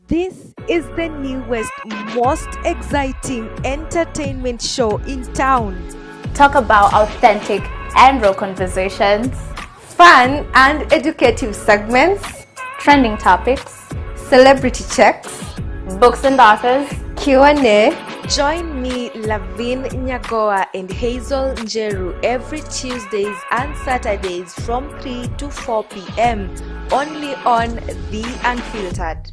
This is the newest, most exciting entertainment show in town. Talk about authentic and raw conversations, Fun and educative segments, trending topics, celebrity checks, books and authors, Q&A. Join me, LAVIN, NYAGOWA and Hazel Njeru every Tuesdays and Saturdays from 3 to 4 p.m. only on The Unfiltered.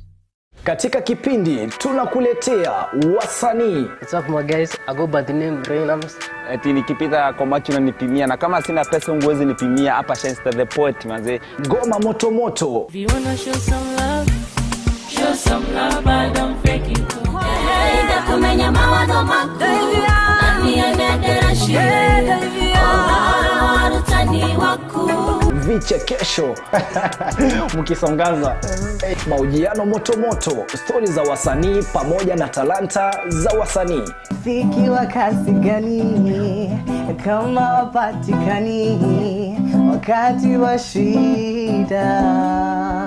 Katika kipindi tunakuletea wasanii. What's up my guys, I go by the name Rainams. Eti nikipita kwa macho na nipimia, na kama sina pesa unguwezi nipimia. Hapa Shenster the Poet manze. Ngoma moto moto. If you wanna show some love but don't fake it. Enda kumenya mawazo makuu nani anadera shida warutani waku Vichekesho mkisongaza, mahojiano moto moto, stori za wasanii pamoja na talanta za wasanii. Fiki wa kasi gani kama wapatikani wakati wa shida.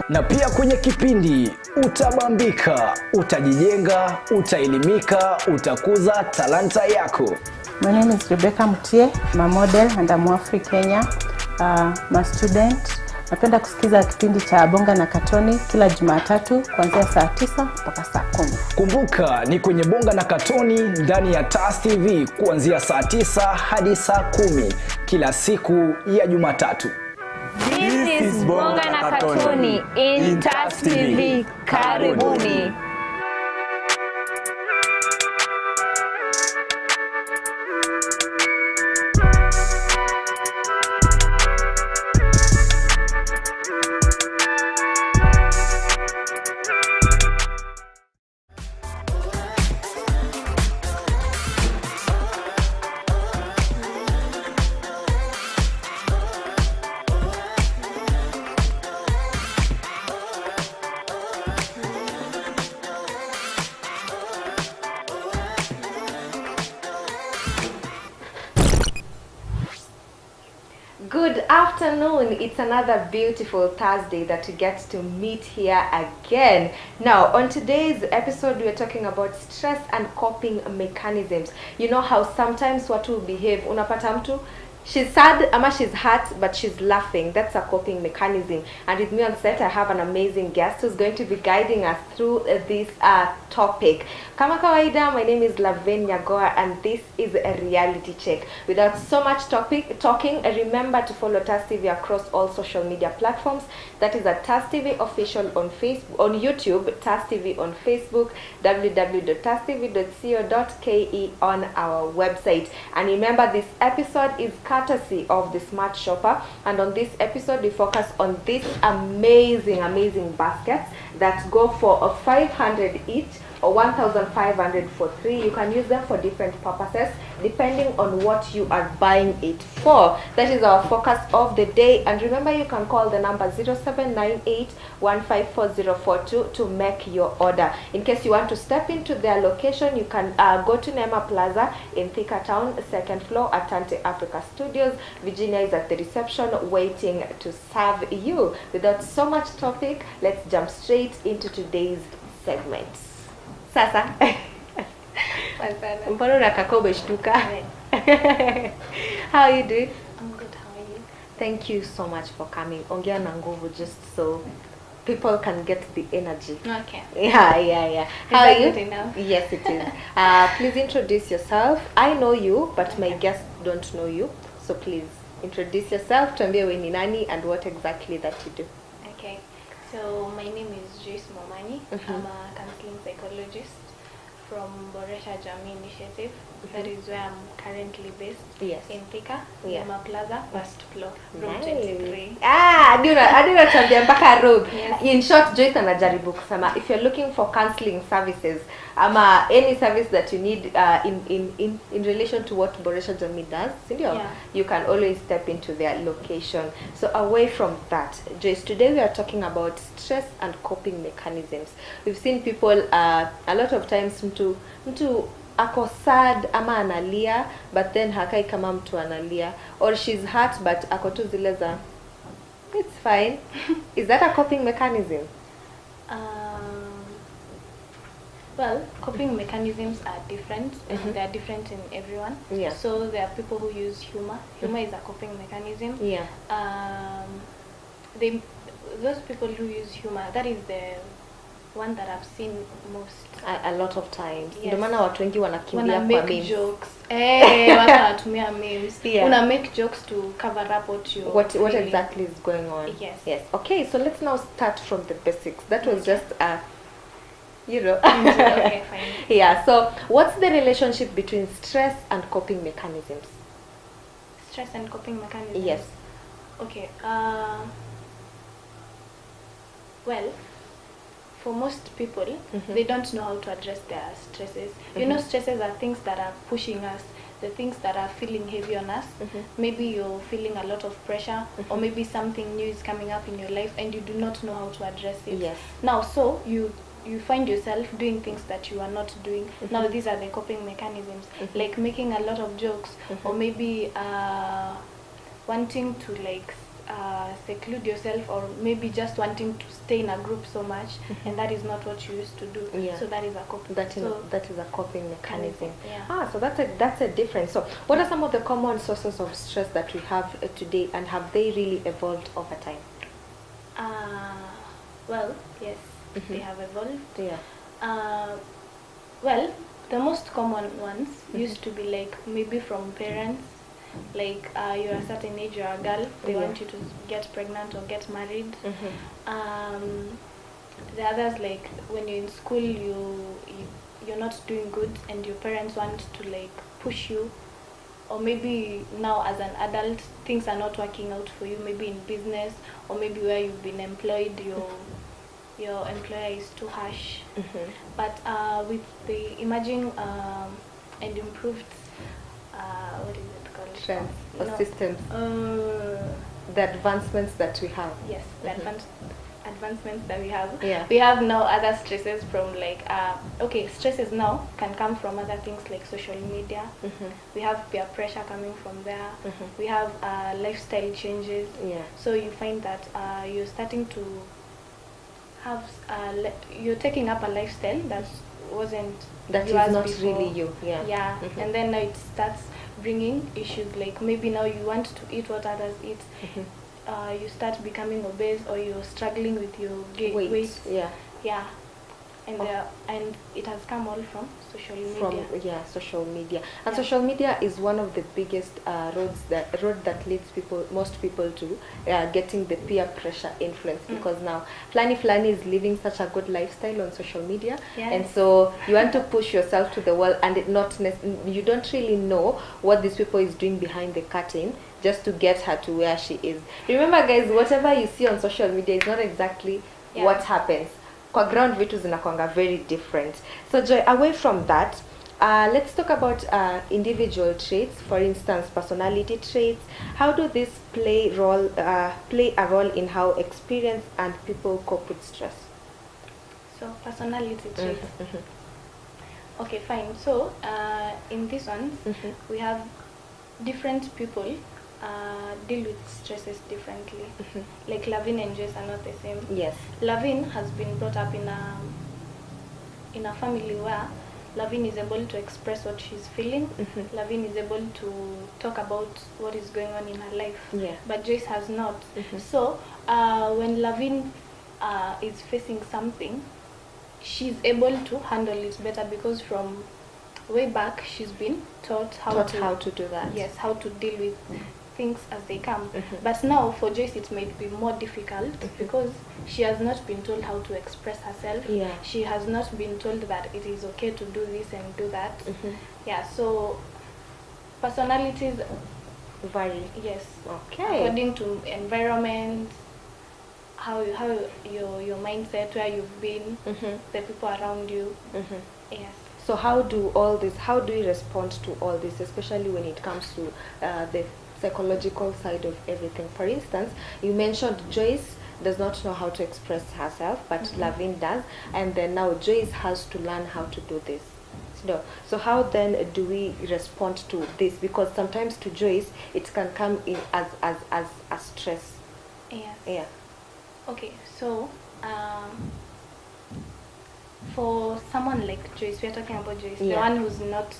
Na pia kwenye kipindi utabambika, utajijenga, utaelimika, utakuza talanta yako. My name is Rebecca Mutie. I'm a model and I'm Afri Kenya. I'm a student. Napenda kusikiza kipindi cha Bonga na Katoni kila Jumatatu kuanzia saa 9 mpaka saa 10. Kumbuka ni kwenye Bonga na Katoni ndani ya TAS TV kuanzia saa 9 hadi saa 10 kila siku ya Jumatatu. This is Bonga na Katoni in TAS TV. Karibuni. Good afternoon. It's another beautiful Thursday that we get to meet here again. Now, on today's episode, we're talking about stress and coping mechanisms. You know how sometimes watu behave, unapata mtu, she's sad, ama she's hurt, but she's laughing. That's a coping mechanism. And with me on set, I have an amazing guest who's going to be guiding us through this topic. Kama kawaida, my name is LAVIN NYAGOWA, and this is a reality check. Without so much talking, remember to follow TAS TV across all social media platforms. That is at TAS TV official on Facebook, on YouTube, TAS TV on Facebook, www.tastv.co.ke on our website. And remember, this episode is courtesy of the Smart Shopper, and on this episode we focus on these amazing baskets that go for 500 each or 1,500 for 3. You can use them for different purposes depending on what you are buying it for. That is our focus of the day. And remember, you can call the number 0798-154042 to make your order. In case you want to step into their location, you can go to Nema Plaza in Thika Town, 2nd floor at Tante Africa Studios. Virginia is at the reception waiting to serve you. Without so much topic, let's jump straight into today's segment. Sasa. Mbona unakaka umeshtuka? How are you doing? I'm good, how are you? Thank you so much for coming. Ongea na nguvu just so people can get the energy. Okay. Yeah. How are you? Good enough? Yes, it is. Please introduce yourself. I know you, but my guests don't know you. So please introduce yourself. Tuambie we ni nani and what exactly that you do. Okay. So my name is Joyce Momani. I'm a counseling psychologist from Boresha Jamii Initiative. That is where I'm currently based. Yes. In Thika, Yeah. Nema Plaza, first floor, room Nice. 23. Adira tuambia mpaka road. Yes. In short, Joyce anajaribu kusema, if you're looking for counseling services, ama any service that you need in relation to what Boresha Jamii does, Yeah. you can always step into their location. So away from that, Joyce, today we are talking about stress and coping mechanisms. We've seen people a lot of times mtu ako sad ama analia, but then hakai kama mtu analia, or she's hurt but ako tu zile za it's fine. Is that a coping mechanism? Well, coping mechanisms are different, and they are different in everyone. Yeah. So there are people who use humor. Humor is a coping mechanism. Yeah. Those people who use humor, that is the one that I've seen most. A lot of times. Yes. Ndio maana watu wengi wanakimbia Wanna kwa make memes. jokes. Watu wanatumia memes. Yeah. Wanna make jokes to cover up what you're What feeling. exactly is going on? Yes. Yes. Okay, so let's now start from the basics. That was just you know. Okay, fine. Yeah, so what's the relationship between stress and coping mechanisms? Stress and coping mechanisms. Yes. Okay. Well, for most people, they don't know how to address their stresses. You know, stresses are things that are pushing us, the things that are feeling heavy on us. Maybe you're feeling a lot of pressure, or maybe something new is coming up in your life and you do not know how to address it. Yes. Now, so you find yourself doing things that you are not doing. Now, these are the coping mechanisms, like making a lot of jokes, or maybe wanting to like seclude yourself, or maybe just wanting to stay in a group so much, and that is not what you used to do. Yeah. So that is a coping. That is a coping mechanism. Yeah. So that's a difference. So what are some of the common sources of stress that we have today, and have they really evolved over time? Well, yes, they have evolved. Yeah. Well, the most common ones used to be like maybe from parents. Like you're a certain age, you're a girl, they want you to get pregnant or get married. The others, like when you're in school, you're not doing good, and your parents want to like push you. Or maybe now as an adult, things are not working out for you, maybe in business, or maybe where you've been employed, your employer is too harsh. But with the emerging and improved what is it called? Trends or systems. The advancements that we have. Yes, the advancements that we have. Yeah. We have now other stresses from like okay, stresses now can come from other things like social media. We have peer pressure coming from there. We have lifestyle changes. Yeah. So you find that you're starting to have you're taking up a lifestyle that is yours not before. really you. Yeah. Yeah. And then now it starts bringing issues, like maybe now you want to eat what others eat. You start becoming obese, or you're struggling with your weight. Yeah. And it has come all from social media. Social media. And social media is one of the biggest road that leads most people to getting the peer pressure influence, because now Flani is living such a good lifestyle on social media. Yes. And so you want to push yourself to the wall, and you don't really know what this people is doing behind the curtain just to get her to where she is. Remember guys, whatever you see on social media is not exactly what happens. Kwa ground vitu zinakwanga very different. So Joy, away from that, let's talk about individual traits. For instance, personality traits. How do these play a role in how experience and people cope with stress? So personality traits. Okay, fine. So in this one, we have different people deal with stresses differently. Like Lavin and Joyce are not the same. Yes. Lavin has been brought up in a family where Lavin is able to express what she's feeling. Lavin is able to talk about what is going on in her life. Yeah. But Joyce has not. So when Lavin is facing something, she's able to handle it better, because from way back she's been taught how to do that. Yes, how to deal with things as they come. But now for Joyce it might be more difficult, because she has not been told how to express herself. Yeah. She has not been told that it is okay to do this and do that. Yeah, so personalities vary. Yes. Okay. According to environment, how your mindset, where you've been, the people around you. Yes. So how do we respond to all this, especially when it comes to the psychological side of everything? For instance, you mentioned Joyce does not know how to express herself, but Lavin does, and then now Joyce has to learn how to do this. So how then do we respond to this? Because sometimes to Joyce it can come in as stress. Yes. Yeah. Okay, so For someone like Joyce, we are talking about Joyce, the Yeah. one who's not.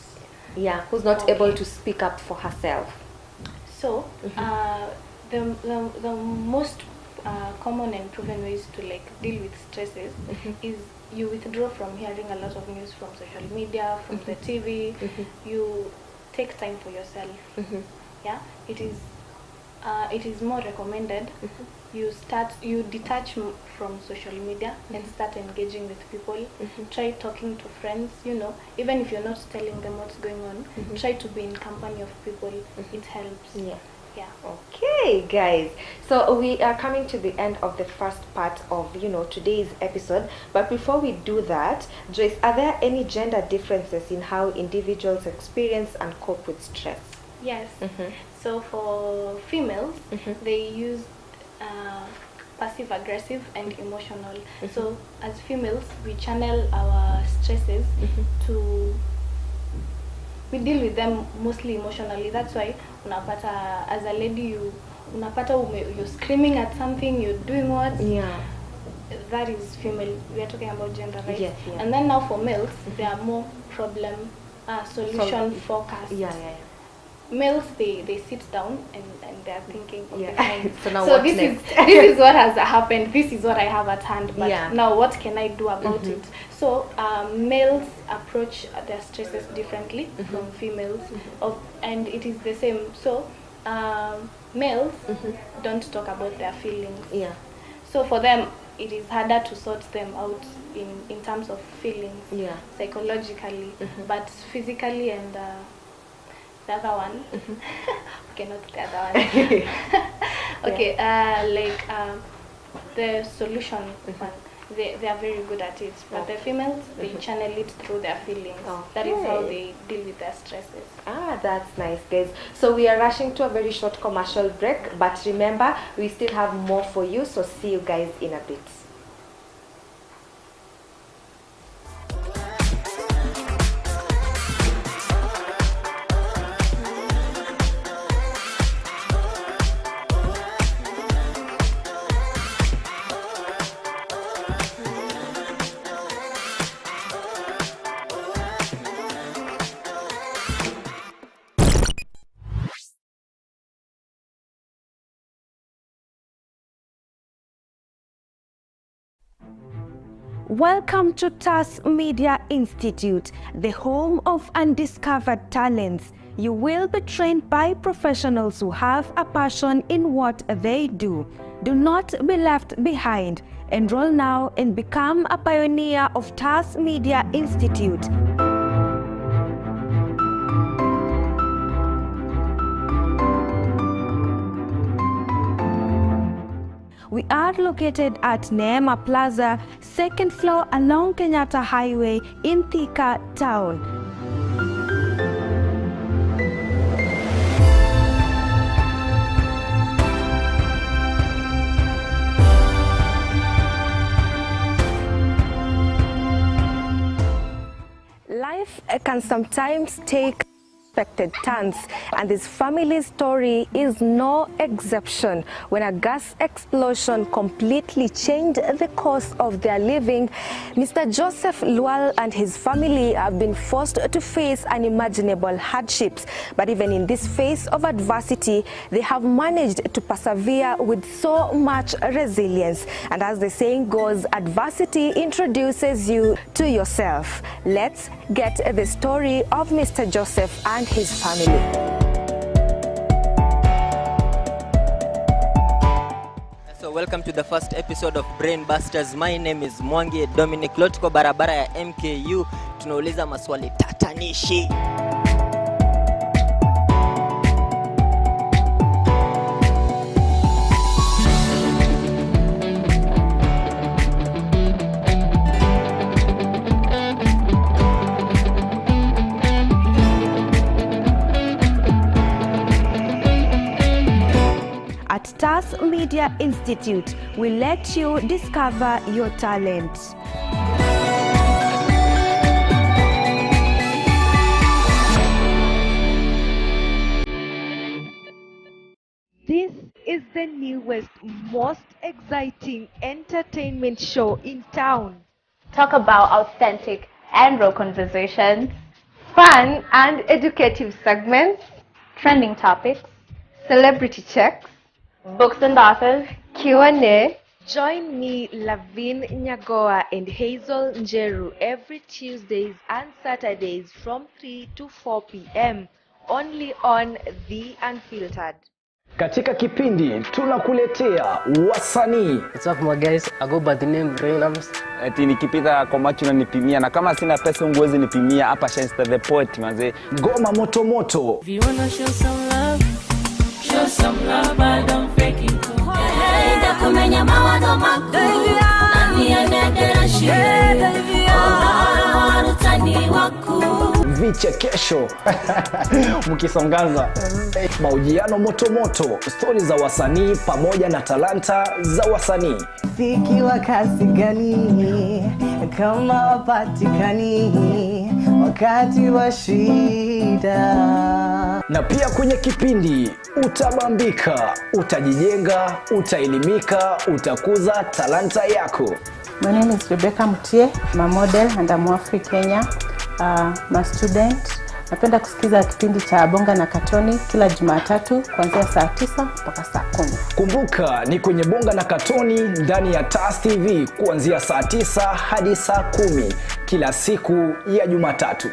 Yeah, who's not Okay. able to speak up for herself. So, the most common and proven ways to like deal with stresses is you withdraw from hearing a lot of news from social media, from the TV. You take time for yourself. Yeah, it is more recommended. You detach from social media and start engaging with people. Try talking to friends, even if you're not telling them what's going on. Try to be in company of people. It helps. Yeah. Okay, guys. So we are coming to the end of the first part of, today's episode. But before we do that, Joyce, are there any gender differences in how individuals experience and cope with stress? Yes. So for females, they use passive aggressive and emotional. So as females, we channel our stresses to, we deal with them mostly emotionally. That's why unapata as a lady you're screaming at something, you're doing what? Yeah. That is female. We are talking about gender, right? Yes, yeah. And then now for males, they are more problem solution focused. Yeah. Males, they sit down and they're thinking, okay, fine. So now so what's this next? this is what has happened. This is what I have at hand. But Yeah. now what can I do about it? So males approach their stresses differently from females, and it is the same. So males don't talk about their feelings. Yeah. So for them, it is harder to sort them out in terms of feelings, psychologically, but physically and the other one, okay, not the other one. Okay, the solution one, they are very good at it, but the females, they channel it through their feelings. That is how they deal with their stresses. That's nice, guys. So we are rushing to a very short commercial break, but remember, we still have more for you, so see you guys in a bit. Welcome to TAS Media Institute, the home of undiscovered talents. You will be trained by professionals who have a passion in what they do. Do not be left behind. Enroll now and become a pioneer of TAS Media Institute. We are located at Neema Plaza, second floor along Kenyatta Highway in Thika Town. Life can sometimes take unexpected turns, and this family story is no exception. When a gas explosion completely changed the course of their living, Mr. Joseph Lual and his family have been forced to face unimaginable hardships. But even in this phase of adversity, they have managed to persevere with so much resilience. And as the saying goes, adversity introduces you to yourself. Let's get the story of Mr. Joseph and his family. So welcome to the first episode of Brain Busters. My name is Mwangi Dominic. Lotko barabara ya MKU. Tunauliza maswali tatanishi. At TAS Media Institute, we let you discover your talent. This is the newest, most exciting entertainment show in town. talk about authentic and raw conversations, Fun and educative segments, trending topics, celebrity checks, books and authors. Q&A. Join me, LAVIN, NYAGOWA and Hazel Njeru every Tuesdays and Saturdays from 3 to 4 p.m. only on The Unfiltered. Katika kipindi tunakuletea wasanii. What's up my guys? I go by the name Reynams. Eti nikipita kwa macho unanipimia na kama sina pesa unguwezi nipimia hapa Shenster the Poet manze. Ngoma moto moto. If you wanna show some love, but don't fake it. Hey, kumenya mawazo mako. Nani anadera shiri. Oh, utani wako. Vichekesho mkisongaza, mahojiano moto moto, stori za wasanii pamoja na talanta za wasanii. Rafiki wa kasi gani kama wapatikani wakati wa shida? Na pia kwenye kipindi utabambika, utajijenga, utaelimika, utakuza talanta yako. My name is Rebecca Mutie, I'm a model and I'm African Kenya. I'm a student. Napenda kusikiza kipindi cha Bonga na Katoni kila Jumatatu kuanzia saa 9 mpaka saa 10. Kumbuka ni kwenye Bonga na Katoni ndani ya TAS TV kuanzia saa 9 hadi saa 10 kila siku ya Jumatatu.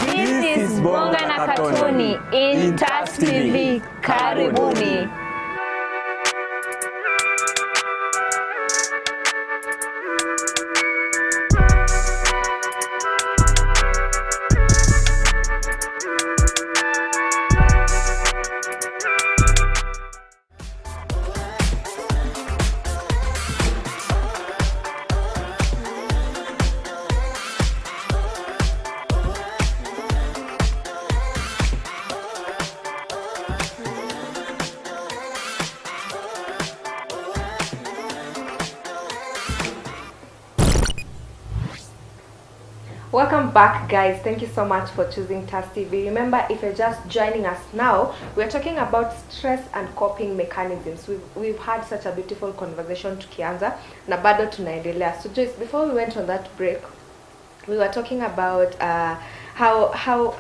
This is Bonga na Katoni in TAS TV. Karibuni. Welcome back guys, thank you so much for choosing TAS TV. Remember, if you're just joining us now, we're talking about stress and coping mechanisms. We've had such a beautiful conversation tukianza na bado tunaendelea. So Joyce, before we went on that break, we were talking about how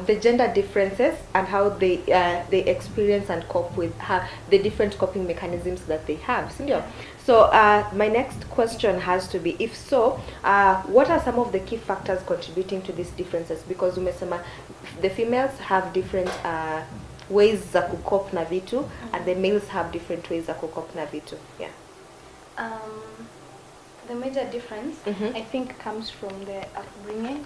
the gender differences and how they experience and cope with the different coping mechanisms that they have. So my next question has to be, if so, what are some of the key factors contributing to these differences? Because umesema the females have different ways za kucope na vitu, and the males have different ways za kucope na vitu. Yeah. The major difference, I think, comes from the upbringing.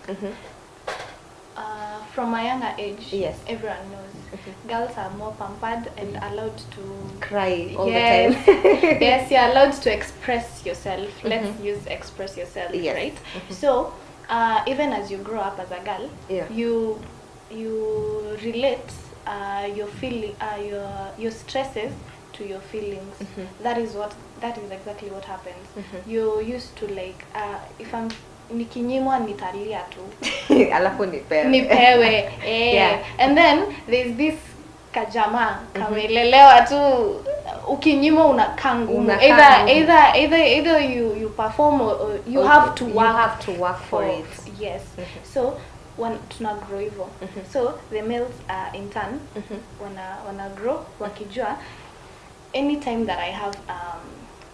From a younger age, yes, everyone knows girls are more pampered and allowed to cry all the yes, time. yes, you're allowed to express yourself. Let's use express yourself, yes, right? So even as you grow up as a girl, yeah, you relate your feeling, your stresses to your feelings. That is exactly what happens. You used to like if I'm nikinyimwa nitalia tu alafu nipewe. Yeah. And then there's this kajama kamelelewa tu ukinyimwa unakaa ngumu. Either you perform or you have to work for it. Yes. So when tuna grow hivyo, so the males in turn wana grow wakijua anytime that I have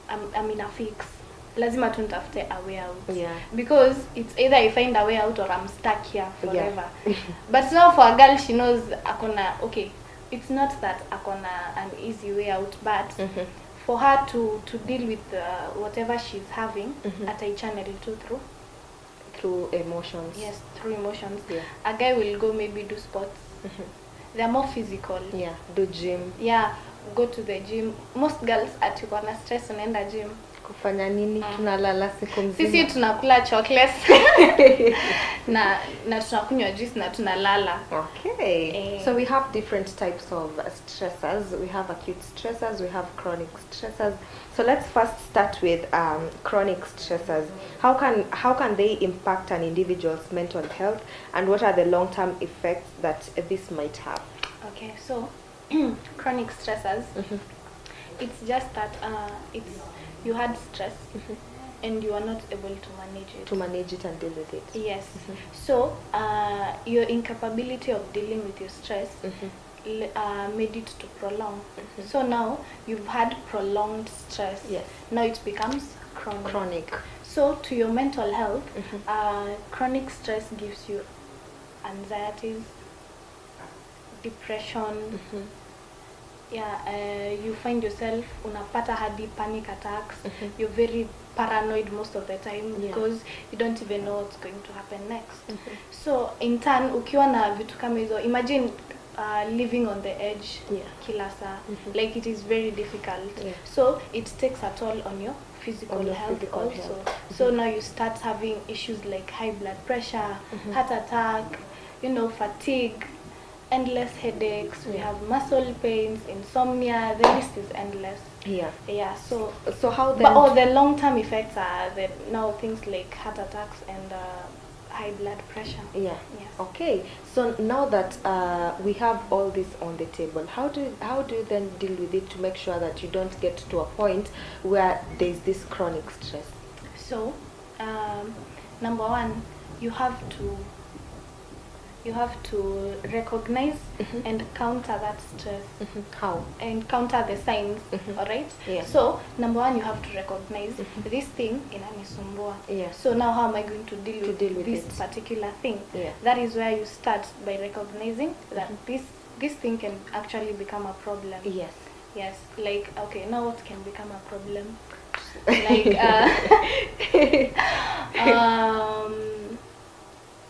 I'm in a fix, lazima tu nitafute a way out. Yeah. Because it's either I find a way out or I'm stuck here forever. Yeah. But now for a girl, she knows akona, okay, it's not that akona an easy way out, but for her to deal with whatever she's having, at a channel through emotions. Yes, through emotions. Yeah. A guy will go maybe do sports. They're more physical. Yeah, do gym. Yeah, go to the gym. Most girls atikona stress unaenda gym. Kufanya nini? Tunalala siku mzima. Sisi tunakula chocolates na tunakunywa juice na tunalala. Okay. So we have different types of stressors. We have acute stressors, we have chronic stressors. So let's first start with chronic stressors. How can they impact an individual's mental health, and what are the long-term effects that this might have? Okay, so chronic stressors, it's just that you had stress and you are not able to manage it. And deal with it. Yes. So your incapability of dealing with your stress made it to prolong. So now you've had prolonged stress. Yes. Now it becomes chronic. So to your mental health, chronic stress gives you anxieties, depression. You find yourself unapata hadi panic attacks. You're very paranoid most of the time because you don't even know what's going to happen next. So in turn, ukiwa na vitu kama hizo, imagine living on the edge kila saa. Like it is very difficult. So it takes a toll on your physical health also. So now you start having issues like high blood pressure, heart attack, fatigue, endless headaches, we have muscle pains, insomnia, the list is endless. So how then? But the long-term effects are now things like heart attacks and high blood pressure. Okay, so now that we have all this on the table, how do you then deal with it to make sure that you don't get to a point where there's this chronic stress? So number one, you have to recognize and counter that stress. How? And counter the signs. All right. So number one, you have to recognize this thing inanisumbua. So now how am I going to deal with this particular thing? That is where you start by recognizing that this thing can actually become a problem. Yes. Like, okay, now what can become a problem? Like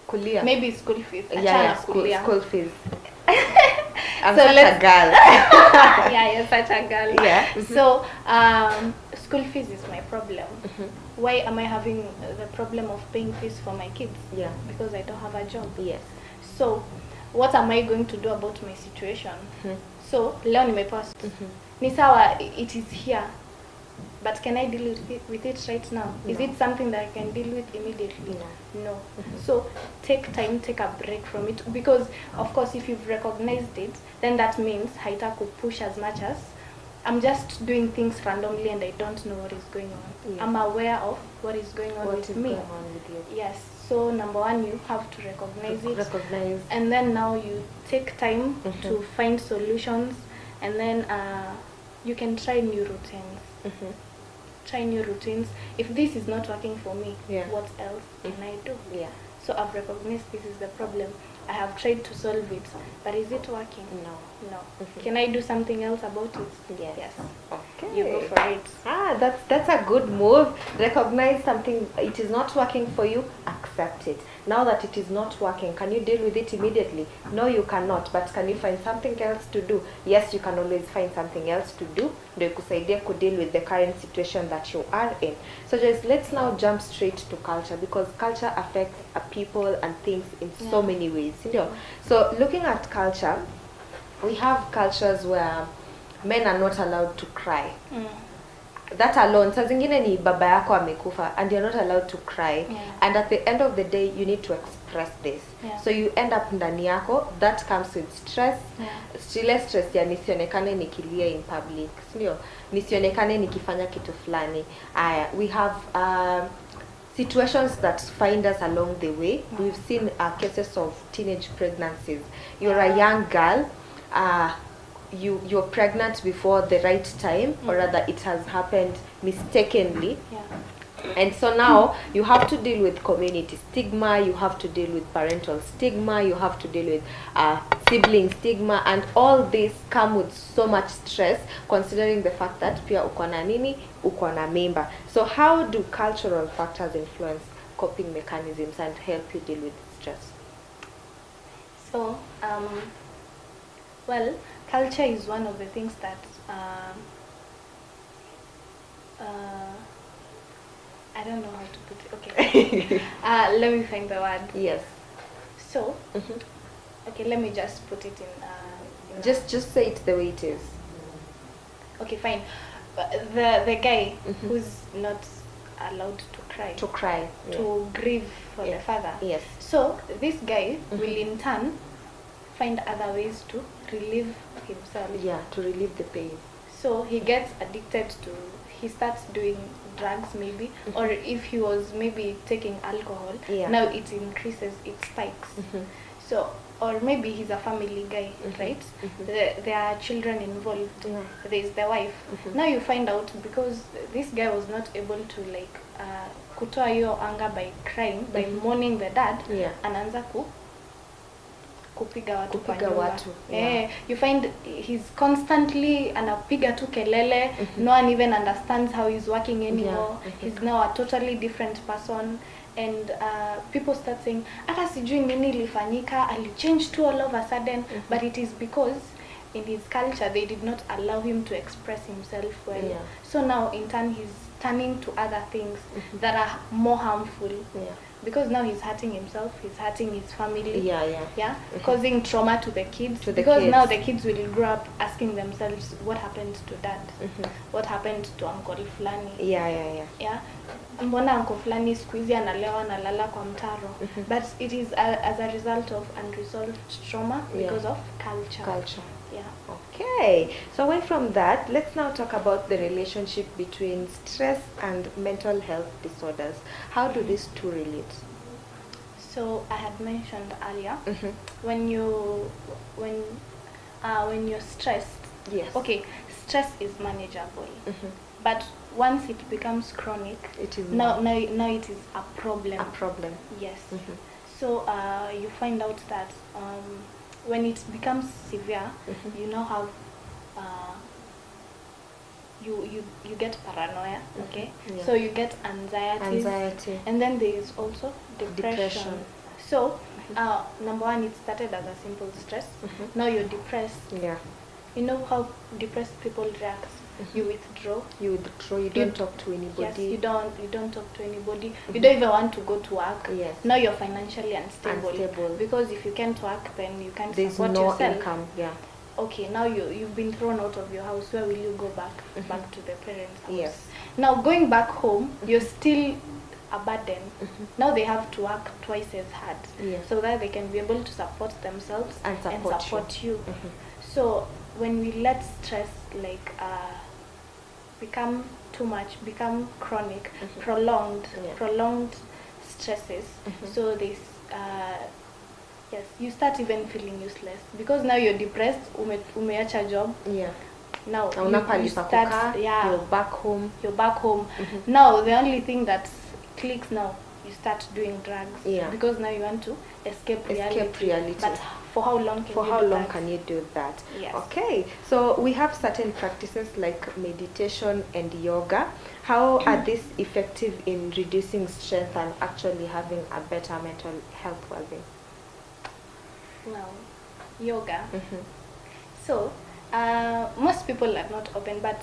Kulia. Maybe school fees. School fees. I'm such a girl. You're such a girl. So school fees is my problem. Why am I having the problem of paying fees for my kids? Because I don't have a job. So what am I going to do about my situation? So leo nimepewa ni sawa, it is here, but can I deal with it right now? Is it something that I can deal with immediately? No. So take time, take a break from it, because of course if you've recognized it, then that means haita could push as much as I'm just doing things randomly and I don't know what is going on. I'm aware of what is going on with me. Yes. So number one, you have to recognize it. And then now you take time to find solutions, and then you can try new routines. Try new routines. If this is not working for me, what else can I do? So I've recognized this is the problem. I have tried to solve it, but is it working? No. Can I do something else about it? Yes. Okay. You go for it. That's a good move. Recognize something, it is not working for you, accept it. Now that it is not working, can you deal with it immediately? No, you cannot, but can you find something else to do? Yes, you can always find something else to do. Ndio kusaidia ku deal with the current situation that you are in. So just let's now jump straight to culture, because culture affects people and things in so many ways. So looking at culture, we have cultures where men are not allowed to cry. That alone, saa zingine ni baba yako amekufa and you're not allowed to cry. And at the end of the day, you need to express this. So you end up ndani yako, that comes with stress. Stress ya nisionekane nikilia in public. Nisionekane nikifanya kitu fulani. We have situations that find us along the way. We've seen cases of teenage pregnancies. You're a young girl, you're pregnant before the right time, or rather it has happened mistakenly. And so now you have to deal with community stigma, you have to deal with parental stigma, you have to deal with sibling stigma, and all this come with so much stress, considering the fact that pia uko na nini, uko na mimba. So how do cultural factors influence coping mechanisms and help you deal with stress? So well, culture is one of the things that I don't know how to put it. Okay. Let me find the word. Yes. So, okay, let me just put it in just say it the way it is. Okay, fine. The guy who's not allowed to cry. To grieve for the father. Yes. So this guy will in turn find other ways to relieve himself. To relieve the pain. So he gets addicted to, he starts doing drugs maybe, or if he was maybe taking alcohol, now it increases, it spikes. So, or maybe he's a family guy, right? There are children involved. There's the wife. Now you find out, because this guy was not able to like kutoa hiyo anger by crying, by mourning the dad, anaanza kupiga watu kwa nyumba. You find he's constantly anapiga tu kelele. No one even understands how he's working anymore. He's now a totally different person. And people start saying, ata sijui nini ilifanyika, ali change too all of a sudden. But it is because in his culture they did not allow him to express himself well. So now in turn he's turning to other things that are more harmful. Because now he's hurting himself, he's hurting his family. Causing trauma to the kids. Now the kids will grow up asking themselves, what happened to dad? What happened to uncle Flani? Mbona uncle Flani siku hizi analewa analala kwa mtaro? But it is as a result of unresolved trauma because of culture. Okay, so away from that, let's now talk about the relationship between stress and mental health disorders. How do these two relate? So I had mentioned earlier, when you're stressed, okay, stress is manageable, but once it becomes chronic, it is now it is a problem. Yes. So you find out that when it becomes severe, you now have you get paranoia, okay? So you get anxiety, and then there is also depression. So number one, it started as a simple stress. Now you're depressed. You know how depressed people react. You withdraw. You don't talk to anybody. Yes, you don't talk to anybody. You don't even want to go to work. Now you're financially unstable. Because if you can't work, then you can't support yourself. There's no income. Okay, now you've been thrown out of your house. Where will you go back? Back to the parents' house. Now going back home, you're still a burden. Now they have to work twice as hard, so that they can be able to support themselves and support you. So when we let stress like become too much, become chronic, prolonged stresses, so this you start even feeling useless, because now you're depressed, umeacha job. Now you start, you're back home. Now the only thing that clicks, now you start doing drugs, because now you want to escape reality. But for how long can you do that? Okay, so we have certain practices like meditation and yoga. How are these effective in reducing stress and actually having a better mental health well-being? Now, yoga. So most people are not open, but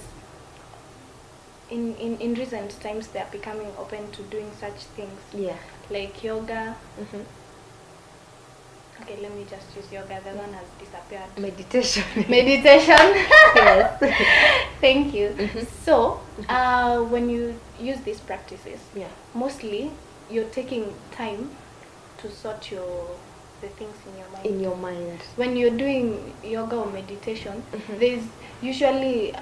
in recent times they are becoming open to doing such things. Like yoga. Okay, let me just use yoga. The one has disappeared. Meditation. Yes. Thank you. So when you use these practices, mostly you're taking time to sort the things in your mind. When you're doing yoga or meditation, there's usually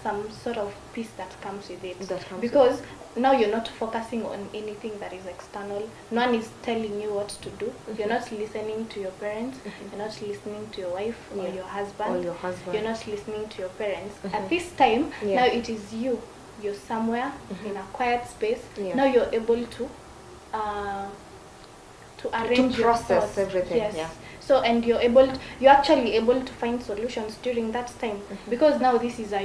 some sort of peace that comes with it, because now you're not focusing on anything that is external. No one is telling you what to do. You're not listening to your parents. You're not listening to your wife or your husband. You're not listening to your parents. At this time, now it is you. You're somewhere in a quiet space. Now you're able to arrange, to process everything. So, and you're actually able to find solutions during that time, because now this is a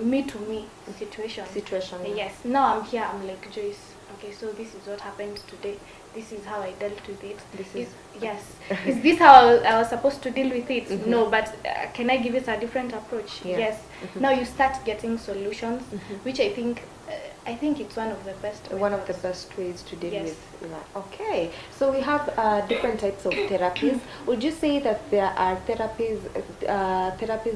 me to me situation. Yes, now I'm here, I'm like, Joyce, okay, so this is what happened today, this is how I dealt with it. Is this how I was supposed to deal with it? No, but can I give it a different approach? Yes. Now you start getting solutions, which I think it's one of the best ways to deal with. Okay, so we have different types of therapies. Would you say that there are therapies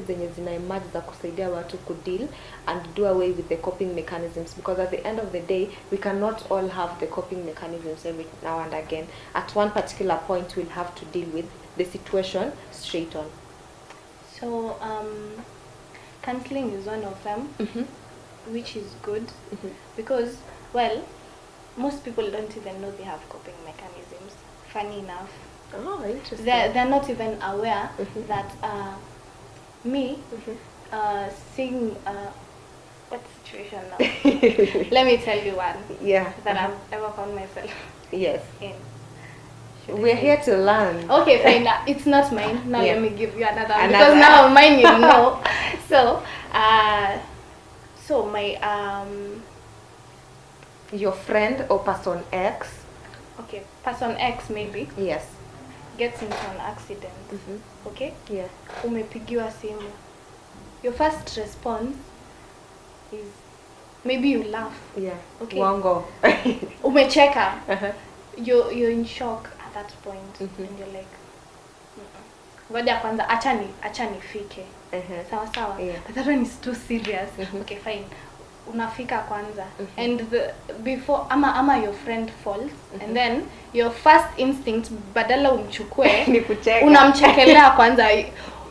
zenye zina emerge za kusaidia watu kudeal and do away with the coping mechanisms? Because at the end of the day, we cannot all have the coping mechanisms every now and again. At one particular point, we'll have to deal with the situation straight on. So counseling is one of them, which is good because, well, most people don't even know they have coping mechanisms. Funny enough. Oh, interesting. They're not even aware that seeing what situation now? Let me tell you one. Yeah. That I've ever found myself Yes. in. We're here to learn. Okay, fine. It's not mine. Now Yeah. let me give you another one because now mine you know. So my Your friend or person X. okay, person X maybe Yes. gets into an accident. Okay? Yeah. Umepigiwa simu. Your first response is maybe you laugh. Yeah. Okay. Wango. Umecheka. You're in shock at that point and you're like ngoja kwanza acha nifike. Sawa sawa. Yeah. But that one is too serious. Okay, fine. Unafika kwanza and before ama your friend falls and then your first instinct badala umchukue Ni kucheka. Unamchekelea kwanza.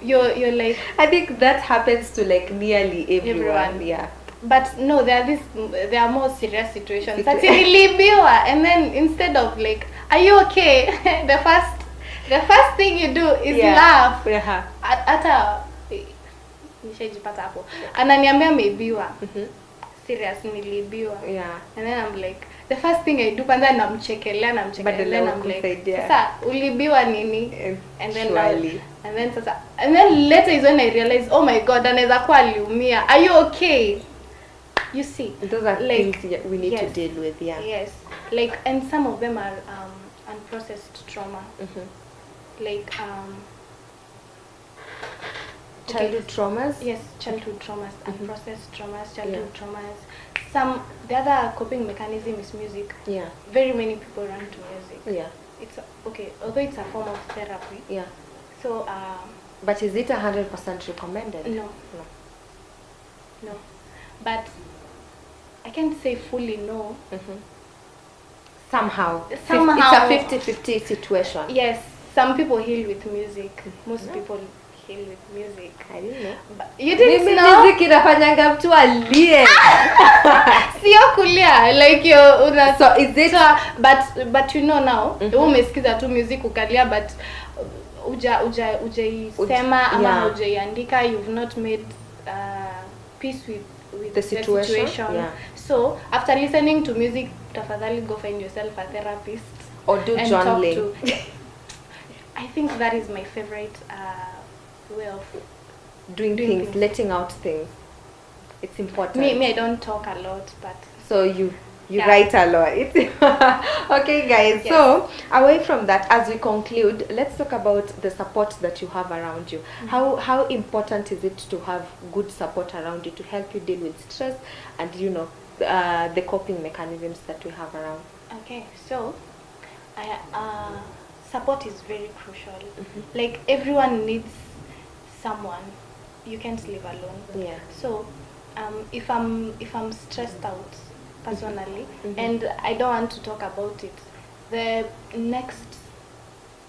You're like, I think that happens to like nearly everyone. Yeah. but no, there are more serious situations. That's nilibiwa and then instead of like, are you okay? the first thing you do is laugh. Yeah. Hata nishajipata hapo. Ananiambia ameibiwa. Serious, nilibiwa. Yeah. And then I'm like, the first thing I do kwanza namchekelea and then I'm like, sasa ulibiwa nini? And then and then later is when I realize, oh my god, anaweza kuwa aliumia. Are you okay? You see, those are like, things we need to deal with. Yeah. Yes, like, and some of them are unprocessed trauma. Like childhood traumas. Yes, childhood traumas, unprocessed traumas, childhood traumas. The other coping mechanism is music. Yeah. Very many people run to music. Yeah. It's okay, although it's a form of therapy. Yeah. So but is it 100% recommended? No. But I can't say fully no. Somehow. It's a 50-50 situation. Yes, some people heal with music. Most people heal with music. I didn't know. But you didn't know? Music inafanyanga mtu alie. Sio kulia, like you so is it but you know now, umesikiza tu music ukalia but ujaisema ama hujaiandika, you've not made peace with the situation. Yeah. So after listening to music, tafadhali go find yourself a therapist or do and journaling. Talk to. I think that is my favorite way of doing things, letting out things. It's important. Me, I don't talk a lot, but so you write a lot. Okay, guys. Yes. So away from that, as we conclude, let's talk about the support that you have around you. How important is it to have good support around you to help you deal with stress and the coping mechanisms that we have around? Okay, so support is very crucial. Like, everyone needs someone. You can't live alone. Yeah. So if I'm stressed out personally and I don't want to talk about it, the next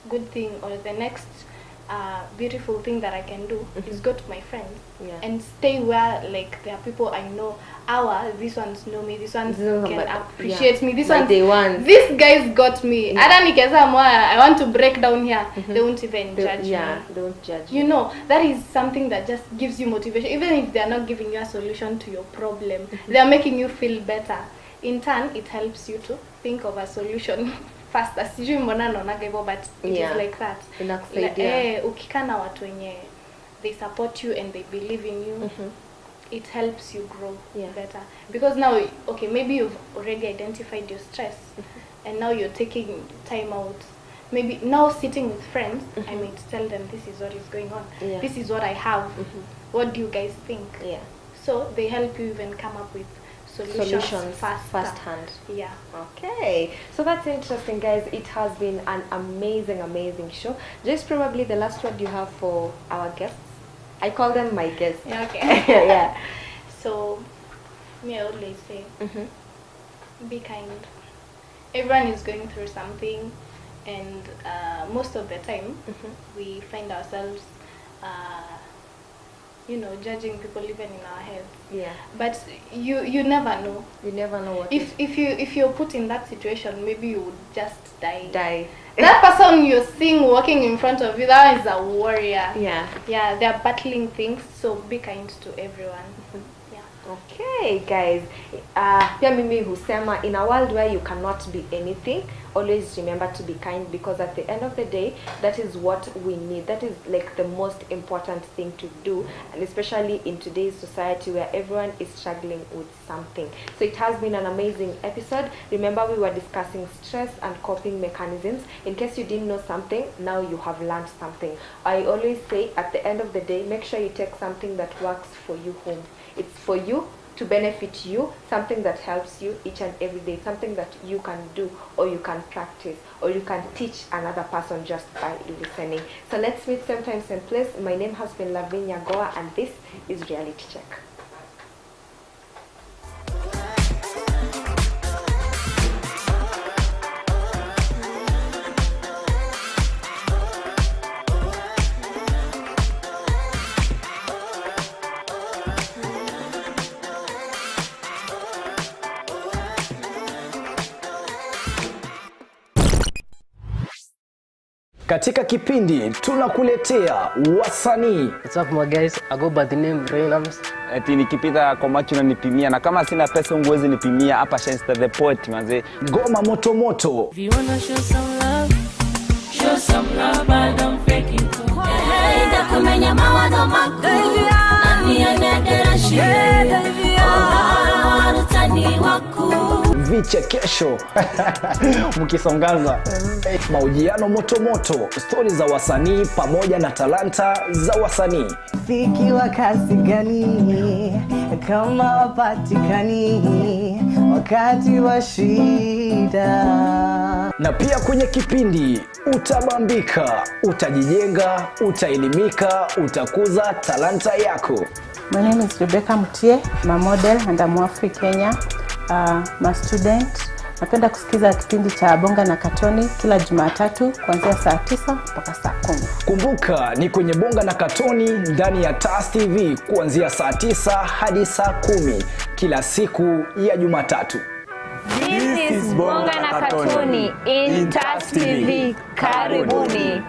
good thing or the next beautiful thing that I can do is go to my friends and stay where, like, there are people I know. These ones know me, these ones can appreciate me, these guys got me. I want to break down here, they won't even judge me. They won't judge you. That is something that just gives you motivation. Even if they are not giving you a solution to your problem, they are making you feel better. In turn, it helps you to think of a solution faster. Sijui mbona naonaga hivyo, but it is like that. Ukikaa na watu wenye they support you and they believe in you, it helps you grow better. Because now, okay, maybe you've already identified your stress and now you're taking time out. Maybe now sitting with friends, I might tell them this is what is going on. This is what I have. What do you guys think? Yeah. So they help you even come up with solutions firsthand. Yeah. Okay. So that's interesting, guys. It has been an amazing show. Just probably the last word you have for our guests. I call them my guests. Okay. Yeah. So, me, I always say, be kind. Everyone is going through something, and most of the time, we find ourselves judging people even in our health. Yeah. But you never know. You never know what. If you're put in that situation, maybe you would just die. That person you're seeing walking in front of you, that is a warrior. Yeah. Yeah, they're battling things, so be kind to everyone. Okay, guys. Pia mimi husema, in a world where you cannot be anything, always remember to be kind, because at the end of the day, that is what we need. That is like the most important thing to do, and especially in today's society where everyone is struggling with something. So it has been an amazing episode. Remember, we were discussing stress and coping mechanisms. In case you didn't know something, now you have learned something. I always say, at the end of the day, make sure you take something that works for you home. It's for you, to benefit you, something that helps you each and every day, something that you can do, or you can practice, or you can teach another person just by listening. So let's meet sometime, same place. My name has been LAVIN NYAGOWA, and this is Reality Check. Katika kipindi tunakuletea wasanii. What's up my guys, I go by the name Reynams. Eti nikipita kwa macho na nipimia, na kama sina pesa unguwezi nipimia, hapa Shenster the Poet manze. Ngoma moto moto. If you wanna show some love, I don't fake it. Hey, da kumenya mawazo mako, nani anedera shire, utani wako. Vichekesho mkisongaza, mahojiano moto moto, stori za wasanii pamoja na talanta za wasanii. Fiki wa kasi gani kama wapatikani wakati wa shida. Na pia kwenye kipindi utabambika, utajijenga, utaelimika, utakuza talanta yako. My name is Rebecca Mutie, I'm a model and I'm African Kenya. I'm a student. Napenda kusikiza kipindi cha Bonga na Katoni kila Jumatatu kuanzia saa 9 mpaka saa 10. Kumbuka ni kwenye Bonga na Katoni ndani ya TAS TV kuanzia saa 9 hadi saa 10 kila siku ya Jumatatu. This is Bonga na Katoni in TAS TV. Karibuni.